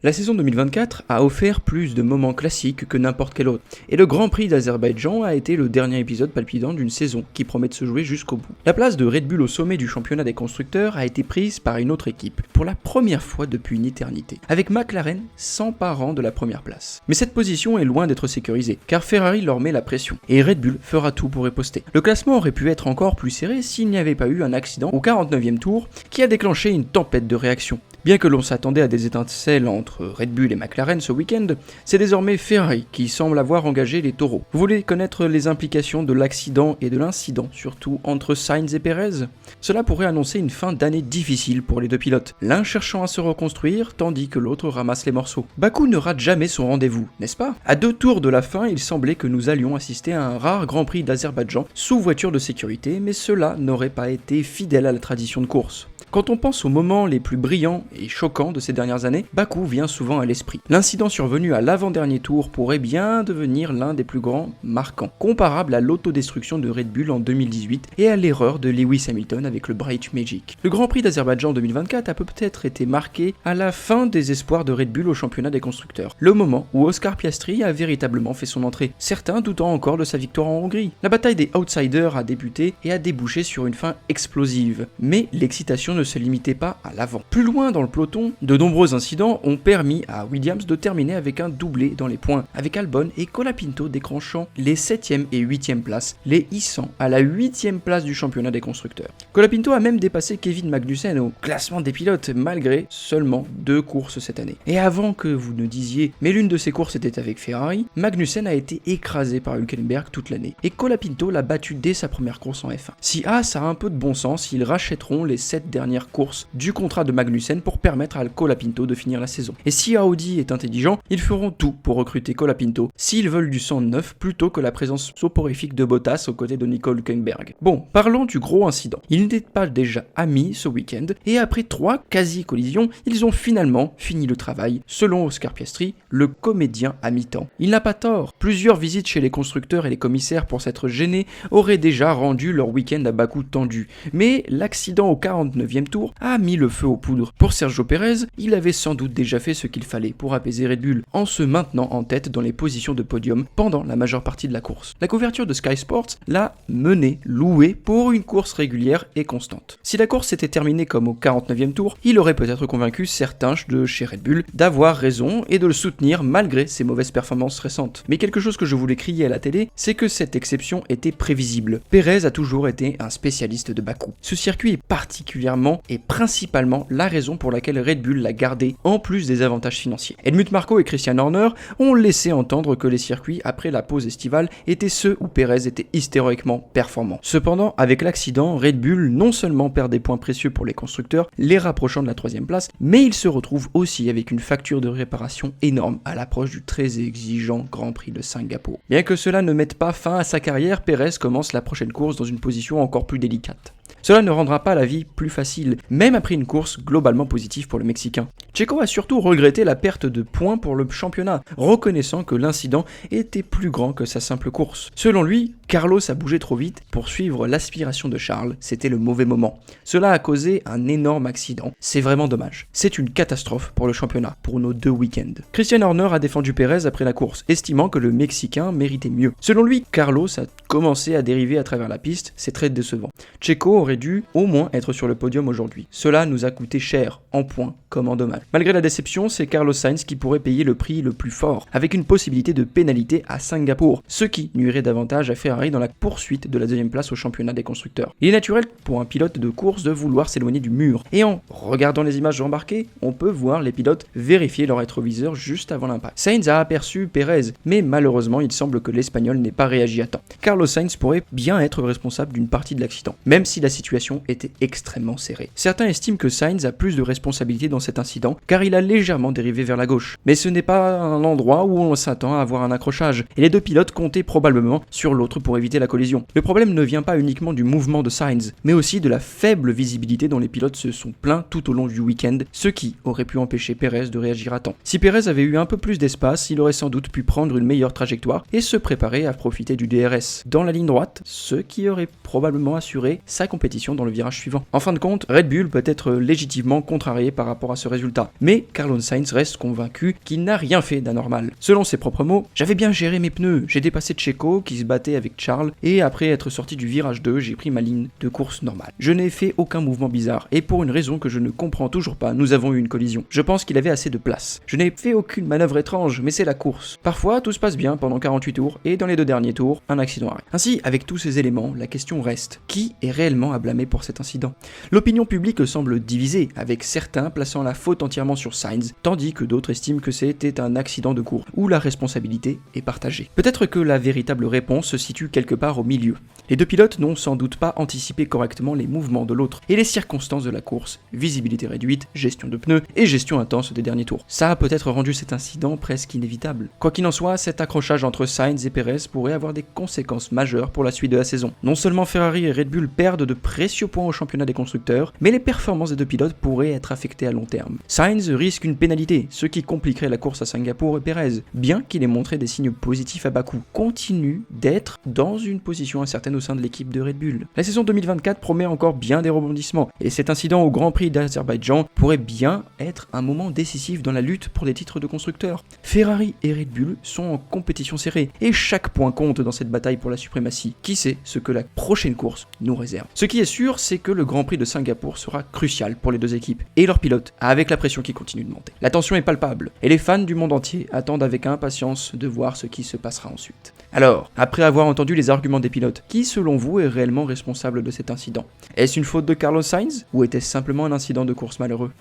La saison 2024 a offert plus de moments classiques que n'importe quel autre, et le Grand Prix d'Azerbaïdjan a été le dernier épisode palpitant d'une saison qui promet de se jouer jusqu'au bout. La place de Red Bull au sommet du championnat des constructeurs a été prise par une autre équipe, pour la première fois depuis une éternité, avec McLaren s'emparant de la première place. Mais cette position est loin d'être sécurisée, car Ferrari leur met la pression, et Red Bull fera tout pour riposter. Le classement aurait pu être encore plus serré s'il n'y avait pas eu un accident au 49e tour qui a déclenché une tempête de réactions. Bien que l'on s'attendait à des étincelles entre Red Bull et McLaren ce week-end, c'est désormais Ferrari qui semble avoir engagé les taureaux. Vous voulez connaître les implications de l'accident et de l'incident, surtout entre Sainz et Perez? Cela pourrait annoncer une fin d'année difficile pour les deux pilotes, l'un cherchant à se reconstruire tandis que l'autre ramasse les morceaux. Bakou ne rate jamais son rendez-vous, n'est-ce pas? À 2 tours de la fin, il semblait que nous allions assister à un rare Grand Prix d'Azerbaïdjan sous voiture de sécurité, mais cela n'aurait pas été fidèle à la tradition de course. Quand on pense aux moments les plus brillants et choquants de ces dernières années, Bakou vient souvent à l'esprit. L'incident survenu à l'avant-dernier tour pourrait bien devenir l'un des plus grands marquants, comparable à l'autodestruction de Red Bull en 2018 et à l'erreur de Lewis Hamilton avec le Bright Magic. Le Grand Prix d'Azerbaïdjan 2024 a peut-être été marqué à la fin des espoirs de Red Bull au championnat des constructeurs, le moment où Oscar Piastri a véritablement fait son entrée, certains doutant encore de sa victoire en Hongrie. La bataille des outsiders a débuté et a débouché sur une fin explosive, mais l'excitation ne se limitait pas à l'avant. Plus loin dans le peloton, de nombreux incidents ont permis à Williams de terminer avec un doublé dans les points, avec Albon et Colapinto décrochant les 7e et 8e places, les hissant à la 8e place du championnat des constructeurs. Colapinto a même dépassé Kevin Magnussen au classement des pilotes, malgré seulement 2 courses cette année. Et avant que vous ne disiez « mais l'une de ces courses était avec Ferrari », Magnussen a été écrasé par Hülkenberg toute l'année, et Colapinto l'a battu dès sa première course en F1. Si Haas a un peu de bon sens, ils rachèteront les 7 dernières courses du contrat de Magnussen pour permettre à Colapinto de finir la saison. Et si Audi est intelligent, ils feront tout pour recruter Colapinto s'ils veulent du sang neuf plutôt que la présence soporifique de Bottas aux côtés de Nico Hülkenberg. Bon, parlons du gros incident. Ils n'étaient pas déjà amis ce week-end et après 3 quasi-collisions, ils ont finalement fini le travail, selon Oscar Piastri, le comédien à mi-temps. Il n'a pas tort. Plusieurs visites chez les constructeurs et les commissaires pour s'être gênés auraient déjà rendu leur week-end à Bakou tendu. Mais l'accident au 49e tour a mis le feu aux poudres. Pour Sergio Pérez, il avait sans doute déjà fait ce qu'il fallait pour apaiser Red Bull, en se maintenant en tête dans les positions de podium pendant la majeure partie de la course. La couverture de Sky Sports l'a mené, loué pour une course régulière et constante. Si la course s'était terminée comme au 49e tour, il aurait peut-être convaincu certains de chez Red Bull d'avoir raison et de le soutenir malgré ses mauvaises performances récentes. Mais quelque chose que je voulais crier à la télé, c'est que cette exception était prévisible. Pérez a toujours été un spécialiste de Bakou. Ce circuit est particulièrement et principalement la raison pour laquelle Red Bull l'a gardé en plus des avantages financiers. Helmut Marko et Christian Horner ont laissé entendre que les circuits après la pause estivale étaient ceux où Pérez était historiquement performant. Cependant, avec l'accident, Red Bull non seulement perd des points précieux pour les constructeurs, les rapprochant de la 3e place, mais il se retrouve aussi avec une facture de réparation énorme à l'approche du très exigeant Grand Prix de Singapour. Bien que cela ne mette pas fin à sa carrière, Pérez commence la prochaine course dans une position encore plus délicate. Cela ne rendra pas la vie plus facile, même après une course globalement positive pour le Mexicain. Checo a surtout regretté la perte de points pour le championnat, reconnaissant que l'incident était plus grand que sa simple course. Selon lui, Carlos a bougé trop vite pour suivre l'aspiration de Charles, c'était le mauvais moment. Cela a causé un énorme accident, c'est vraiment dommage. C'est une catastrophe pour le championnat, pour nos 2 week-ends. Christian Horner a défendu Pérez après la course, estimant que le Mexicain méritait mieux. Selon lui, Carlos a commencé à dériver à travers la piste, c'est très décevant. Checo aurait dû au moins être sur le podium aujourd'hui. Cela nous a coûté cher, en points comme en dommages. Malgré la déception, c'est Carlos Sainz qui pourrait payer le prix le plus fort, avec une possibilité de pénalité à Singapour, ce qui nuirait davantage à Ferrari dans la poursuite de la 2e place au championnat des constructeurs. Il est naturel pour un pilote de course de vouloir s'éloigner du mur, et en regardant les images embarquées, on peut voir les pilotes vérifier leur rétroviseur juste avant l'impact. Sainz a aperçu Pérez, mais malheureusement il semble que l'Espagnol n'ait pas réagi à temps. Carlos Sainz pourrait bien être responsable d'une partie de l'accident, même si la situation était extrêmement serrée. Certains estiment que Sainz a plus de responsabilité dans cet incident, car il a légèrement dérivé vers la gauche. Mais ce n'est pas un endroit où on s'attend à avoir un accrochage, et les 2 pilotes comptaient probablement sur l'autre pour éviter la collision. Le problème ne vient pas uniquement du mouvement de Sainz, mais aussi de la faible visibilité dont les pilotes se sont plaints tout au long du week-end, ce qui aurait pu empêcher Pérez de réagir à temps. Si Pérez avait eu un peu plus d'espace, il aurait sans doute pu prendre une meilleure trajectoire et se préparer à profiter du DRS dans la ligne droite, ce qui aurait probablement assuré sa compétition dans le virage suivant. En fin de compte, Red Bull peut être légitimement contrarié par rapport à ce résultat, mais Carlos Sainz reste convaincu qu'il n'a rien fait d'anormal. Selon ses propres mots, j'avais bien géré mes pneus, j'ai dépassé Checo qui se battait avec Charles et après être sorti du virage 2, j'ai pris ma ligne de course normale. Je n'ai fait aucun mouvement bizarre et pour une raison que je ne comprends toujours pas, nous avons eu une collision. Je pense qu'il avait assez de place. Je n'ai fait aucune manœuvre étrange, mais c'est la course. Parfois, tout se passe bien pendant 48 tours et dans les 2 derniers tours, un accident arrive. Ainsi, avec tous ces éléments, la question reste, qui est réellement à blâmer pour cet incident? L'opinion publique semble divisée, avec certains plaçant la faute entièrement sur Sainz, tandis que d'autres estiment que c'était un accident de course, où la responsabilité est partagée. Peut-être que la véritable réponse se situe quelque part au milieu. Les deux pilotes n'ont sans doute pas anticipé correctement les mouvements de l'autre et les circonstances de la course, visibilité réduite, gestion de pneus et gestion intense des derniers tours. Ça a peut-être rendu cet incident presque inévitable. Quoi qu'il en soit, cet accrochage entre Sainz et Pérez pourrait avoir des conséquences majeures pour la suite de la saison. Non seulement Ferrari et Red Bull perdent de précieux points au championnat des constructeurs, mais les performances des deux pilotes pourraient être affectées à long terme. Sainz risque une pénalité, ce qui compliquerait la course à Singapour et Pérez, bien qu'il ait montré des signes positifs à Bakou, continue d'être dans une position incertaine au sein de l'équipe de Red Bull. La saison 2024 promet encore bien des rebondissements, et cet incident au Grand Prix d'Azerbaïdjan pourrait bien être un moment décisif dans la lutte pour des titres de constructeurs. Ferrari et Red Bull sont en compétition serrée, et chaque point compte dans cette bataille pour la suprématie. Qui sait ce que la prochaine course nous réserve? Ce qui est sûr, c'est que le Grand Prix de Singapour sera crucial pour les deux équipes, et leurs pilotes, avec la pression qui continue de monter. La tension est palpable, et les fans du monde entier attendent avec impatience de voir ce qui se passera ensuite. Alors, après avoir entendu les arguments des pilotes, qui selon vous est réellement responsable de cet incident? Est-ce une faute de Carlos Sainz, ou était-ce simplement un incident de course malheureux?